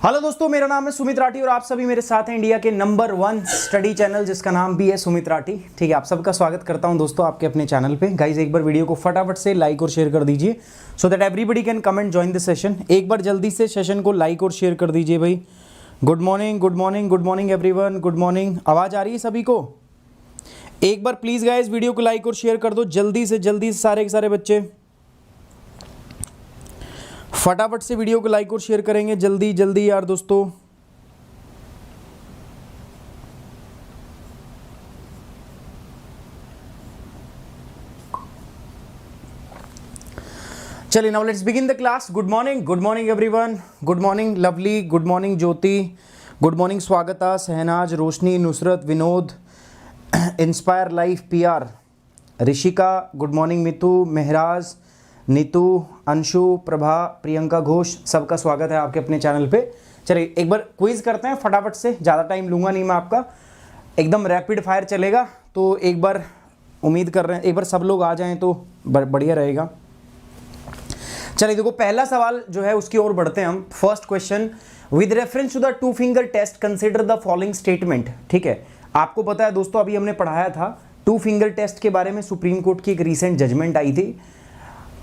Hello दोस्तों, मेरा नाम है सुमित राठी और आप सभी मेरे साथ हैं इंडिया के नंबर 1 स्टडी चैनल जिसका नाम भी है सुमित राठी। ठीक है, आप सबका स्वागत करता हूं दोस्तों आपके अपने चैनल पे। गाइज एक बार वीडियो को फटाफट से लाइक और शेयर कर दीजिए so that everybody can come and join the session. एक बार जल्दी से सेशन को लाइक और शेयर कर दीजिए भाई। Good morning, good morning, good morning everyone, good morning. आवाज़ आ रही है सभी को? एक बार प्लीज़ गाइज वीडियो को लाइक और शेयर कर दो जल्दी से सारे के सारे बच्चे फटाफट से वीडियो को लाइक और शेयर करेंगे जल्दी जल्दी यार दोस्तों। चलिए now let's begin the class. Good morning everyone, good morning Lovely, good morning Jyoti, good morning Swagata, Sahnaz, Roshni, Nusrat, Vinod, inspire life, PR, Rishika, good morning Mitu, Maharaj, Neetu, Anshu, Prabha, Priyanka Ghosh, सबका स्वागत है आपके अपने चैनल पे। चलिए एक बार क्विज करते हैं फटाफट से, ज़्यादा टाइम लूँगा नहीं मैं आपका, एकदम रैपिड फायर चलेगा। तो एक बार उम्मीद कर रहे हैं एक बार सब लोग आ जाएं तो बढ़िया रहेगा। चलिए देखो, पहला सवाल जो है उसकी ओर बढ़ते हैं हम। First question, with reference to the two finger test consider the following statement. ठीक है, आपको पता है दोस्तों अभी हमने पढ़ाया था टू फिंगर टेस्ट के बारे में, सुप्रीम कोर्ट की एक रिसेंट जजमेंट आई थी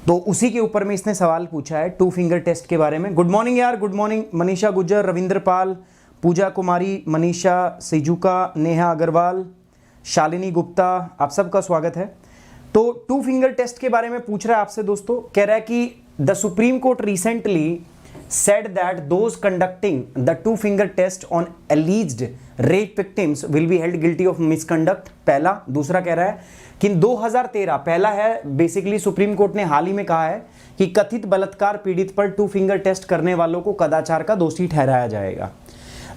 तो उसी के ऊपर में इसने सवाल पूछा है टू फिंगर टेस्ट के बारे में। गुड मॉर्निंग यार, गुड मॉर्निंग मनीषा गुज्जर, रविंद्र पाल, पूजा कुमारी, मनीषा सिजुका, नेहा अग्रवाल, शालिनी गुप्ता, आप सबका स्वागत है। तो टू फिंगर टेस्ट के बारे में पूछ रहा है आपसे दोस्तों, कह रहा है कि the supreme court recently said that those conducting the two finger test on alleged rape victims will be held guilty of misconduct। पहला। दूसरा कह रहा है कि 2013, पहला है बेसिकली सुप्रीम कोर्ट ने हाल ही में कहा है कि कथित बलात्कार पीड़ित पर टू फिंगर टेस्ट करने वालों को कदाचार का दोषी ठहराया जाएगा।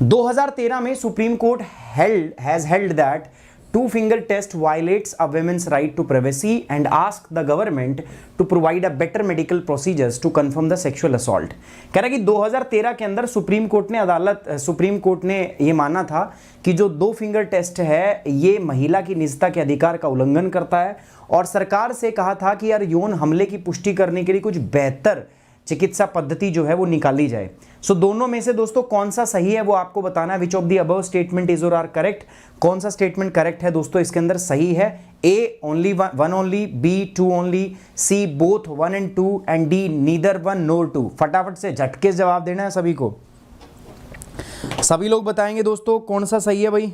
2013 में supreme court has held that two finger test violates a women's right to privacy and ask the government to provide a better medical procedures to confirm the sexual assault। कह रहा है कि 2013 के अंदर सुप्रीम कोर्ट ने ये माना था कि जो दो फिंगर टेस्ट है ये महिला की निजता के अधिकार का उल्लंघन करता है और सरकार से कहा था कि यार यौन हमले की पुष्टि करने के लिए कुछ बेहतर चिकित्सा पद्धति जो है वो निकाली जाए। सो दोनों में से दोस्तों कौन सा सही है वो आपको बताना है। विच of the above statement is or are correct. कौन सा स्टेटमेंट करेक्ट है दोस्तों इसके अंदर? सही है A only one only, B two only, C both 1 and 2 and D neither 1 nor 2। फटाफट से झटके से जवाब देना है सभी को। सभी लोग बताएंगे दोस्तों कौन सा सही है भाई,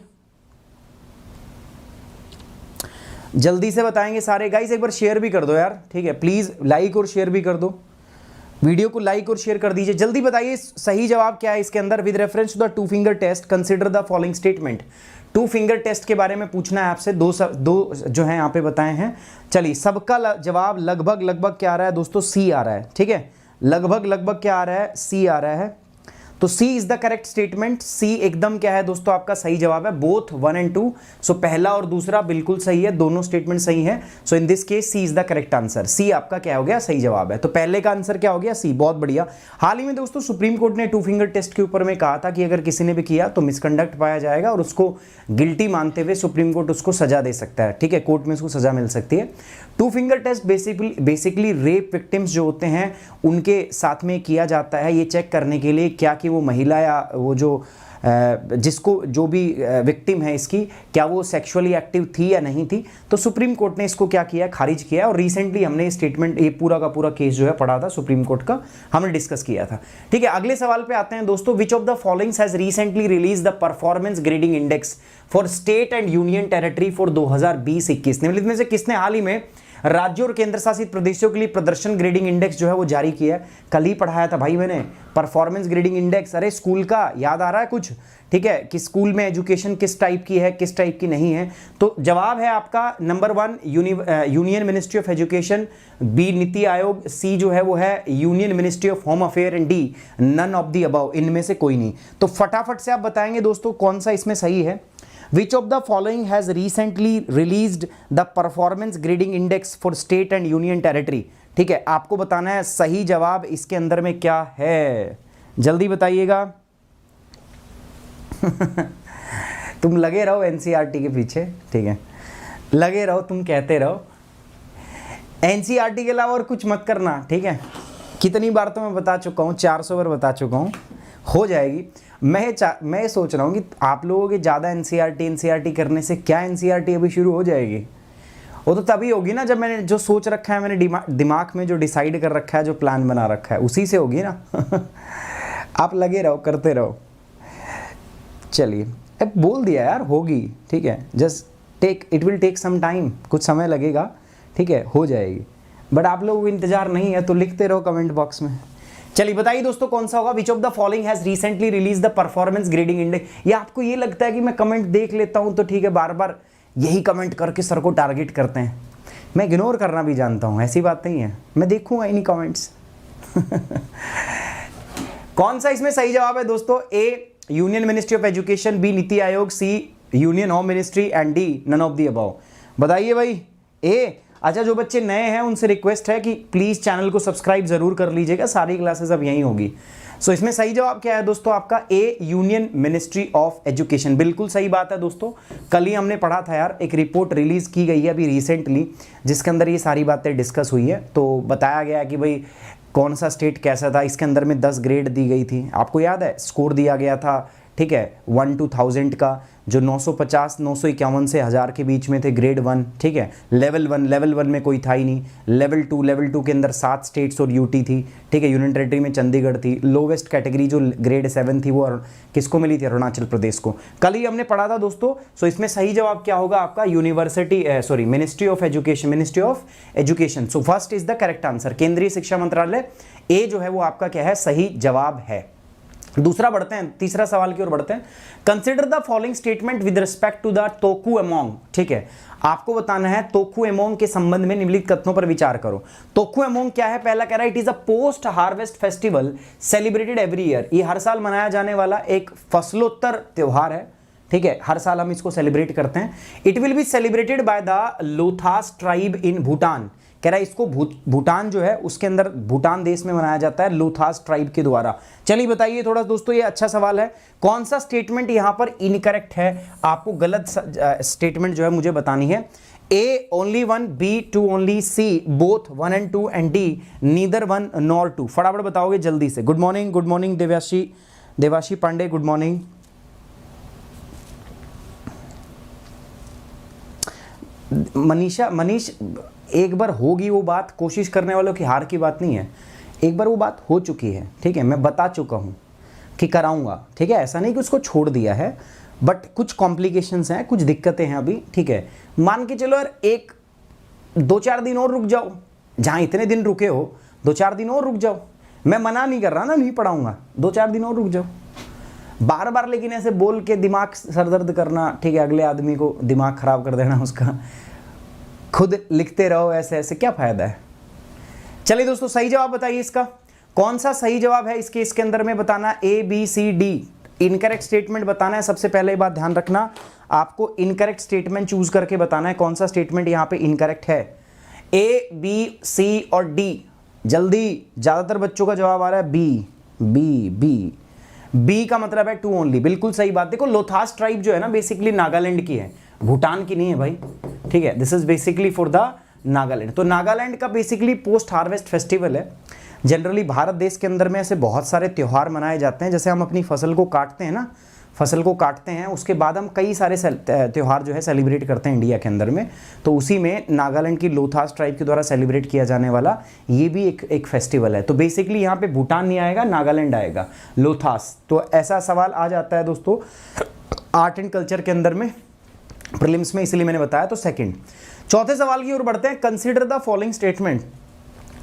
जल्दी से बताएंगे सारे। गाइस एक बार शेयर भी कर दो यार, ठीक है प्लीज, लाइक और शेयर भी कर दो, वीडियो को लाइक और शेयर कर दीजिए। जल्दी बताइए सही जवाब क्या है इसके अंदर। With reference to the two finger test consider the following statement. Two finger test के बारे में पूछना है आपसे, दो जो है यहाँ पे बताए हैं। चलिए सबका जवाब लगभग क्या आ रहा है दोस्तों? सी आ रहा है। ठीक है, लगभग क्या आ रहा है? सी आ रहा है। तो सी इज द करेक्ट स्टेटमेंट। सी एकदम क्या है दोस्तों आपका सही जवाब है, बोथ 1 and 2। सो पहला और दूसरा बिल्कुल सही है, दोनों स्टेटमेंट सही है। So in this case C is the correct answer. C आपका क्या हो गया? सही जवाब है। तो पहले का आंसर क्या हो गया? सी। बहुत बढ़िया। हाल ही में दोस्तों सुप्रीम कोर्ट ने टू फिंगर टेस्ट के ऊपर में कहा था कि अगर किसी ने भी किया तो मिसकंडक्ट पाया जाएगा और उसको गिल्टी मानते हुए सुप्रीम कोर्ट उसको सजा दे सकता है। ठीक है, कोर्ट में उसको सजा मिल सकती है। Two finger test basically rape victims जो होते हैं उनके साथ में किया जाता है, ये चेक करने के लिए क्या कि वो महिला या वो जो जो भी विक्टिम है इसकी, क्या वो सेक्सुअली एक्टिव थी या नहीं थी। तो सुप्रीम कोर्ट ने इसको क्या किया, खारिज किया। और रिसेंटली हमने स्टेटमेंट, ये पूरा का पूरा केस जो है पढ़ा था सुप्रीम कोर्ट का, हमने डिस्कस किया था। ठीक है, अगले सवाल पे आते हैं दोस्तों। विच of the followings has recently release the performance grading index for state and union territory for 2020-21। निम्नलिखित में से किसने हाल ही में राज्यों और केंद्र शासित प्रदेशों के लिए प्रदर्शन ग्रेडिंग इंडेक्स जो है वो जारी किया है? कल ही पढ़ाया था भाई मैंने परफॉर्मेंस ग्रेडिंग इंडेक्स। अरे स्कूल का याद आ रहा है कुछ? ठीक है, कि स्कूल में एजुकेशन किस टाइप की है, किस टाइप की नहीं है। तो जवाब है आपका number 1 union ministry of education, B NITI Aayog, C जो है वो है union ministry of home affair and D none of the above. इनमें से कोई नहीं। तो फटाफट से आप बताएंगे दोस्तों कौन सा इसमें सही है। Which of the following has recently released the performance grading index for state and union territory? ठीक है, आपको बताना है सही जवाब इसके अंदर में क्या है, जल्दी बताइएगा। तुम लगे रहो एनसीईआरटी के पीछे, ठीक है, लगे रहो, तुम कहते रहो एनसीईआरटी के अलावा और कुछ मत करना। ठीक है, कितनी बार तो मैं बता चुका हूँ, 400 बार बता चुका हूँ। हो जाएगी। मैं सोच रहा हूँ कि आप लोगों के ज़्यादा एनसीईआरटी करने से क्या एनसीईआरटी अभी शुरू हो जाएगी? वो तो तभी होगी ना जब मैंने जो सोच रखा है, मैंने दिमाग में जो डिसाइड कर रखा है, जो प्लान बना रखा है, उसी से होगी ना। आप लगे रहो, करते रहो। चलिए, अब बोल दिया यार, होगी, ठीक है। Just it will take some time, कुछ समय लगेगा, ठीक है, हो जाएगी। बट आप लोगों को इंतजार नहीं है तो लिखते रहो कमेंट बॉक्स में। चलिए बताइए दोस्तों, कौन सा होगा? विच of the following has recently release the performance grading index. या आपको ये लगता है कि मैं कमेंट देख लेता हूं तो ठीक है, बार बार यही कमेंट करके सर को टारगेट करते हैं। मैं इग्नोर करना भी जानता हूं, ऐसी बात नहीं है, मैं देखूंगा इन्हीं कमेंट्स। कौन सा इसमें सही जवाब है दोस्तों? A union ministry of education, B NITI Aayog, C union home ministry and D none of the above. बताइए भाई। ए, अच्छा, जो बच्चे नए हैं उनसे रिक्वेस्ट है कि प्लीज चैनल को सब्सक्राइब जरूर कर लीजिएगा, सारी क्लासेस अब यहीं होगी। सो इसमें सही जवाब क्या है दोस्तों आपका? ए यूनियन मिनिस्ट्री ऑफ एजुकेशन। बिल्कुल सही बात है दोस्तों। कल ही हमने पढ़ा था यार, एक रिपोर्ट रिलीज की गई है अभी रिसेंटली, जिसके अंदर ये सारी बातें डिस्कस हुई है। तो बताया गया कि भाई कौन सा स्टेट कैसा था। इसके अंदर में 10 ग्रेड दी गई थी, आपको याद है? स्कोर दिया गया था, ठीक है, 1 to 1000 का, जो 950 951 से 1000 के बीच में थे, ग्रेड 1, ठीक है। लेवल 1 में कोई था ही नहीं। लेवल 2 के अंदर 7 स्टेट्स और यूटी थी, ठीक है, यूनियन टेरिटरी में चंडीगढ़ थी। लोवेस्ट कैटेगरी जो ग्रेड 7 थी वो किसको मिली थी? अरुणाचल प्रदेश को। कल ही हमने पढ़ा था दोस्तों। सो इसमें सही जवाब क्या होगा आपका? Ministry of education. So first is the correct answer, केंद्रीय शिक्षा मंत्रालय। ए जो है वो आपका क्या है? सही जवाब है। दूसरा बढ़ते हैं, तीसरा सवाल की ओर बढ़ते हैं। Consider the following statement with respect to the Tokhu Emong. ठीक है, आपको बताना है तोकु एमोंग के संबंध में निम्नलिखित कथनों पर विचार करो। तोकु एमोंग क्या है? पहला कह रहा है it is a post harvest festival celebrated every year. ये हर साल मनाया जाने वाला एक फसलोत्तर त्योहार है, ठीक है, हर साल हम इसको सेलिब्रेट करते हैं। It will be celebrated by the Lothas tribe in Bhutan. कह रहा है इसको भूटान जो है उसके अंदर, भूटान देश में मनाया जाता है लोथास ट्राइब के द्वारा। चलिए बताइए थोड़ा दोस्तों, ये अच्छा सवाल है। कौन सा स्टेटमेंट यहां पर इनकरेक्ट है? आपको गलत स्टेटमेंट जो है मुझे बतानी है। A only 1, B 2 only, C both 1 and 2 and D neither 1 nor 2। फटाफट बताओगे जल्दी से। Good morning Devashi Pande, good morning. Manish, एक बार होगी वो बात, कोशिश करने वालों की हार की बात नहीं है। एक बार वो बात हो चुकी है, ठीक है, मैं बता चुका हूँ कि कराऊंगा, ठीक है। ऐसा नहीं कि उसको छोड़ दिया है, बट कुछ कॉम्प्लिकेशंस हैं, कुछ दिक्कतें हैं अभी, ठीक है। मान के चलो यार, 2-4 दिन और रुक जाओ, जहाँ इतने दिन रुके हो 2-4 दिन और रुक जाओ। मैं मना नहीं कर रहा ना, नहीं पढ़ाऊंगा, 2-4 दिन और रुक जाओ। बार बार लेकिन ऐसे बोल के दिमाग सरदर्द करना, ठीक है, अगले आदमी को दिमाग खराब कर देना उसका। खुद लिखते रहो ऐसे ऐसे, क्या फायदा है। चलिए दोस्तों, सही जवाब बताइए इसका। कौन सा सही जवाब है इसके अंदर में बताना, A B C D. Incorrect statement बताना है। सबसे पहले बात ध्यान रखना, आपको इनकरेक्ट स्टेटमेंट चूज करके बताना है कौन सा स्टेटमेंट यहां पे इनकरेक्ट है। ए बी सी और डी, जल्दी। ज्यादातर बच्चों का जवाब आ रहा है बी का मतलब है 2 ओनली। बिल्कुल सही बात। देखो, लोथास ट्राइब जो है ना, बेसिकली नागालैंड की है, भूटान की नहीं है भाई, ठीक है। This is basically for the Nagaland. तो नागालैंड का बेसिकली पोस्ट हार्वेस्ट फेस्टिवल है। जनरली भारत देश के अंदर में ऐसे बहुत सारे त्यौहार मनाए जाते हैं। जैसे हम अपनी फसल को काटते हैं ना, फसल को काटते हैं, उसके बाद हम कई सारे त्यौहार जो है सेलिब्रेट करते हैं इंडिया के अंदर में। तो उसी में नागालैंड की लोथास ट्राइब के द्वारा सेलिब्रेट किया जाने वाला ये भी एक फेस्टिवल है। तो बेसिकली यहाँ पे भूटान नहीं आएगा, नागालैंड आएगा, लोथास। तो ऐसा सवाल आ जाता है दोस्तों आर्ट एंड कल्चर के अंदर में, प्रीलिम्स में, इसलिए मैंने बताया। तो सेकंड। चौथे सवाल की ओर बढ़ते हैं। Consider the following statement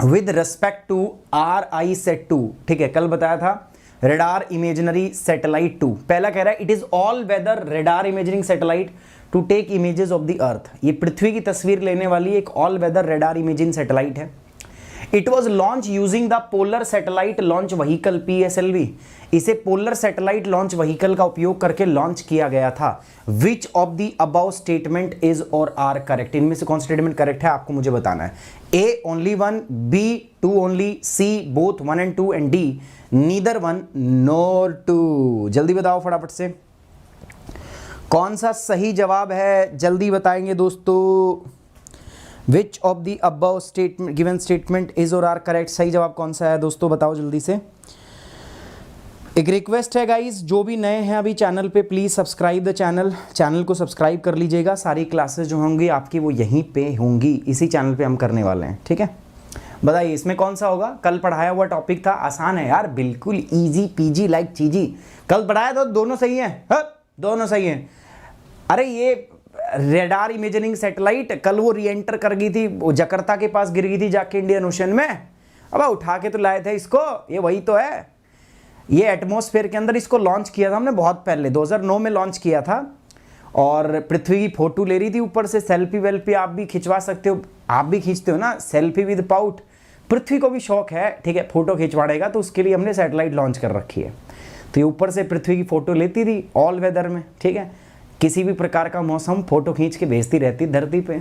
with respect to RISAT-2। ठीक है, कल बताया था रेडार इमेजिनरी सैटेलाइट 2। पहला कह रहा है it is all weather radar imaging satellite to take images of the earth. ये पृथ्वी की तस्वीर लेने वाली एक all weather radar imaging satellite है। It was launch using the polar satellite launch vehicle PSLV। इसे पोलर सैटेलाइट लॉन्च व्हीकल का उपयोग करके लॉन्च किया गया था। Which of the above statement is or are correct. इनमें से कौन स्टेटमेंट करेक्ट है आपको मुझे बताना है। A only 1, B 2 only, C both 1 and 2 and D neither 1 nor 2। जल्दी बताओ फटाफट से, कौन सा सही जवाब है, जल्दी बताएंगे दोस्तों। विच of the above statement given statement is or are correct. सही जवाब कौन सा है दोस्तों, बताओ जल्दी से। एक रिक्वेस्ट है गाइस, जो भी नए हैं अभी चैनल पे, प्लीज़ सब्सक्राइब द चैनल को सब्सक्राइब कर लीजिएगा। सारी क्लासेस जो होंगी आपकी वो यहीं पे होंगी, इसी चैनल पे हम करने वाले हैं, ठीक है। बताइए इसमें कौन सा होगा? कल पढ़ाया हुआ टॉपिक था, आसान है यार, बिल्कुल इजी पीजी लाइक चीजी। कल पढ़ाया तो दोनों सही हैं, दोनों सही हैं। अरे ये रेडार इमेजिंग सैटेलाइट कल वो री एंटर कर गई थी, वो जकार्ता के पास गिर गई थी जाके इंडियन ओशन में। अब उठा के तो लाए थे इसको, ये वही तो है। ये एटमॉस्फेयर के अंदर इसको लॉन्च किया था हमने बहुत पहले, 2009 में लॉन्च किया था। और पृथ्वी की फोटो ले रही थी ऊपर से, सेल्फी वेल्फी आप भी खिंचवा सकते हो, आप भी खींचते हो ना सेल्फी विद पाउट। पृथ्वी को भी शौक है, ठीक है, फोटो खिंचवाने का, तो उसके लिए हमने सैटेलाइट लॉन्च कर रखी है। तो ये ऊपर से पृथ्वी की फोटो लेती थी ऑल वेदर में, ठीक है, किसी भी प्रकार का मौसम फोटो खींच के भेजती रहती धरती पे।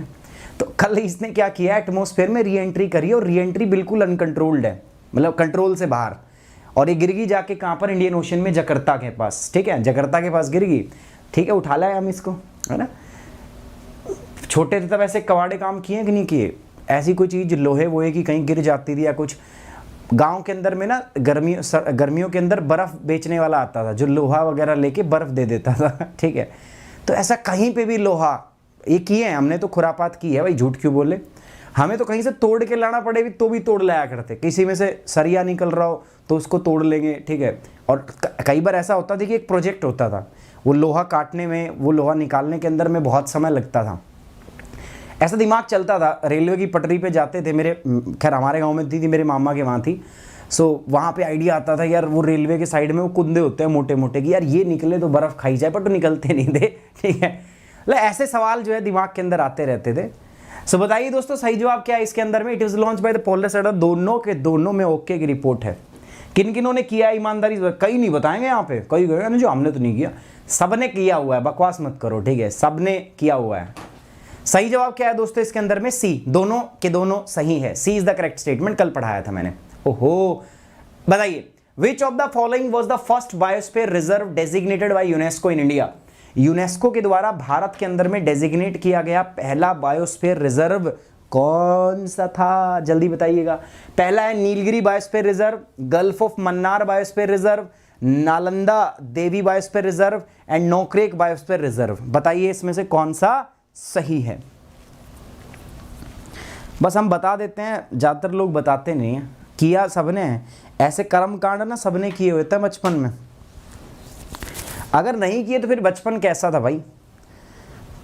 तो कल इसने क्या किया, एटमॉस्फेयर में री एंट्री करी, और री एंट्री बिल्कुल अनकंट्रोल्ड है, मतलब कंट्रोल से बाहर। और ये गिर गई जाके कहाँ पर? इंडियन ओशन में, जकार्ता के पास, ठीक है, जकार्ता के पास गिर गई, ठीक है। उठा लाए हम इसको, है ना। छोटे थे तब ऐसे कवाड़े काम किए कि नहीं किए? ऐसी कोई चीज़ लोहे वोहे की कहीं गिर जाती थी या कुछ। गांव के अंदर में ना गर्मियों के अंदर बर्फ़ बेचने वाला आता था, जो लोहा वगैरह लेके बर्फ़ दे देता था, ठीक है। तो ऐसा कहीं पे भी लोहा ये किए हैं हमने, तो खुरापात की है भाई, झूठ क्यों बोले। हमें तो कहीं से तोड़ के लाना पड़े भी तो भी तोड़ लाया करते, किसी में से सरिया निकल रहा हो तो उसको तोड़ लेंगे, ठीक है। और कई बार ऐसा होता था कि एक प्रोजेक्ट होता था, वो लोहा काटने में, वो लोहा निकालने के अंदर में बहुत समय लगता था। ऐसा दिमाग चलता था, रेलवे की पटरी पे जाते थे, मेरे खैर हमारे गांव में थी मेरे मामा के वहाँ थी। सो वहाँ पे आइडिया आता था यार, वो रेलवे के साइड में वो कुंदे होते हैं मोटे मोटे कि यार ये निकले तो बर्फ़ खाई जाए, पर तो निकलते नहीं थे, ठीक है। मतलब ऐसे सवाल जो है दिमाग के अंदर आते रहते थे। सो बताइए दोस्तों सही जवाब क्या है इसके अंदर में? It is launch by the polar shader. दोनों के दोनों में ओके की रिपोर्ट है। किन किनों ने किया है ईमानदारी से? कई नहीं बताएंगे यहाँ पे, कई गए जो हमने तो नहीं किया, सबने किया हुआ है, बकवास मत करो, ठीक है, सबने किया हुआ है। सही जवाब क्या है दोस्तों इसके अंदर में? सी, दोनों के दोनों सही है, सी इज द करेक्ट स्टेटमेंट, कल पढ़ाया था मैंने। ओहो, बताइए विच of the following was the first biosphere reserve designated by UNESCO in India? UNESCO के द्वारा भारत के अंदर में डेजिग्नेट किया गया पहला बायोस्फीयर रिजर्व कौन सा था? जल्दी बताइएगा। पहला है Nilgiri biosphere reserve, gulf of Mannar biosphere reserve, Nalanda Devi biosphere reserve and Nokrek biosphere reserve. बताइए इसमें से कौन सा सही है? बस हम बता देते हैं, ज़्यादातर लोग बताते नहीं हैं, किया सबने है। ऐसे कर्म कांड ना सबने किए हुए थे बचपन में, अगर नहीं किए तो फिर बचपन कैसा था भाई?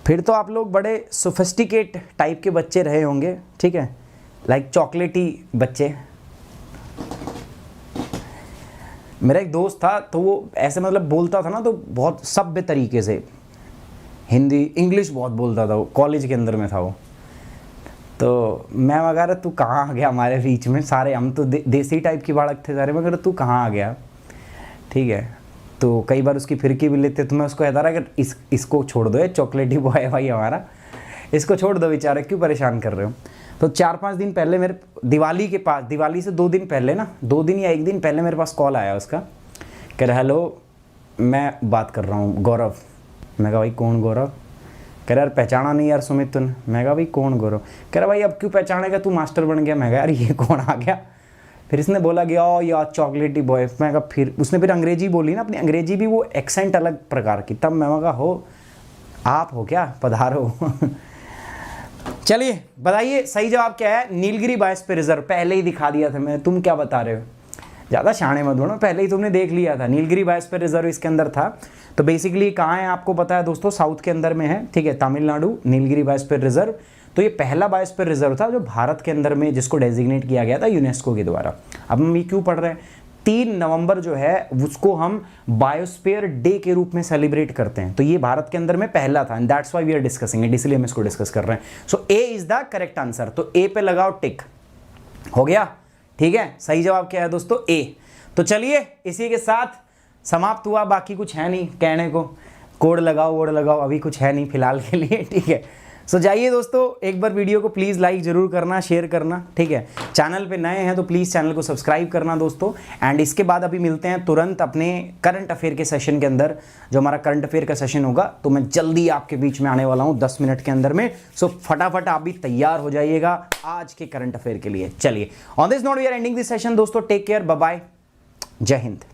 फिर तो आप लोग बड़े सोफिस्टिकेट टाइप के बच्चे रहे होंगे, ठीक है, लाइक चॉकलेटी बच्चे। मेरा एक दोस्त था तो वो ऐसे मतलब बोलता था ना, तो बहुत सभ्य तरीके से हिंदी इंग्लिश बहुत बोलता था, वो कॉलेज के अंदर में था वो। तो मैं वगैरह तू कहाँ आ गया हमारे बीच में, सारे हम तो देसी टाइप की बालक थे सारे, मगर तू कहाँ आ गया, ठीक है। तो कई बार उसकी फिरकी भी लेते, तो मैं उसको कहता रहा कि इसको छोड़ दो, ये चॉकलेटी बॉय है भाई हमारा, इसको छोड़ दो बेचारे, क्यों परेशान कर रहे हो। तो 4-5 दिन पहले मेरे दिवाली के पास, दिवाली से 2 दिन पहले ना, 2 दिन या 1 दिन पहले मेरे पास कॉल आया उसका, कह रहा हेलो मैं बात कर रहा हूँ गौरव। मैं कहा भाई कौन गौरव? कह रहा यार पहचाना नहीं यार सुमित तुमने? मैं कहा भाई कौन गौरव? कह रहा भाई अब क्यों पहचानेगा, तू मास्टर बन गया। मैं कहा यार ये कौन आ गया? फिर इसने बोला कि ओ यार चॉकलेटी बॉय। मैं कहा फिर उसने फिर अंग्रेजी बोली ना, अपनी अंग्रेजी भी वो एक्सेंट अलग प्रकार की, तब मैं कहा हो आप हो क्या, पधारो। चलिए बताइए सही जवाब क्या है? नीलगिरी बायोस्फीयर रिजर्व, पहले ही दिखा दिया था मैंने, तुम क्या बता रहे हो? ज़्यादा शाणे मत बनो, पहले ही तुमने देख लिया था, नीलगिरी बायोस्फीयर रिजर्व इसके अंदर था। तो बेसिकली कहाँ है आपको पता है दोस्तों? साउथ के अंदर में है, ठीक है, तमिलनाडु, नीलगिरी बायोस्फीयर रिजर्व। तो ये पहला बायोस्फीयर रिजर्व था जो भारत के अंदर में, जिसको डेजिग्नेट किया गया था यूनेस्को के द्वारा। अब हम ये क्यों पढ़ रहे हैं? 3 नवंबर जो है उसको हम बायोस्फीयर डे के रूप में सेलिब्रेट करते हैं, तो ये भारत के अंदर में पहला था, and that's why we are discussing it, इसलिए हम इसको डिस्कस कर रहे हैं। So A is the correct answer, तो ए पे लगाओ टिक, हो गया, ठीक है। सही जवाब क्या है दोस्तों? ए। तो चलिए इसी के साथ समाप्त हुआ, बाकी कुछ है नहीं कहने को, कोड लगाओ वोड लगाओ, अभी कुछ है नहीं फिलहाल के लिए, ठीक है। सो जाइए दोस्तों, एक बार वीडियो को प्लीज़ लाइक जरूर करना, शेयर करना, ठीक है। चैनल पे नए हैं तो प्लीज़ चैनल को सब्सक्राइब करना दोस्तों। एंड इसके बाद अभी मिलते हैं तुरंत अपने करंट अफेयर के सेशन के अंदर, जो हमारा करंट अफेयर का सेशन होगा, तो मैं जल्दी आपके बीच में आने वाला हूँ 10 मिनट के अंदर में। सो फटाफट आप भी तैयार हो जाइएगा आज के करंट अफेयर के लिए। चलिए on this note we are ending this session दोस्तों, टेक केयर, बाय बाय, जय हिंद।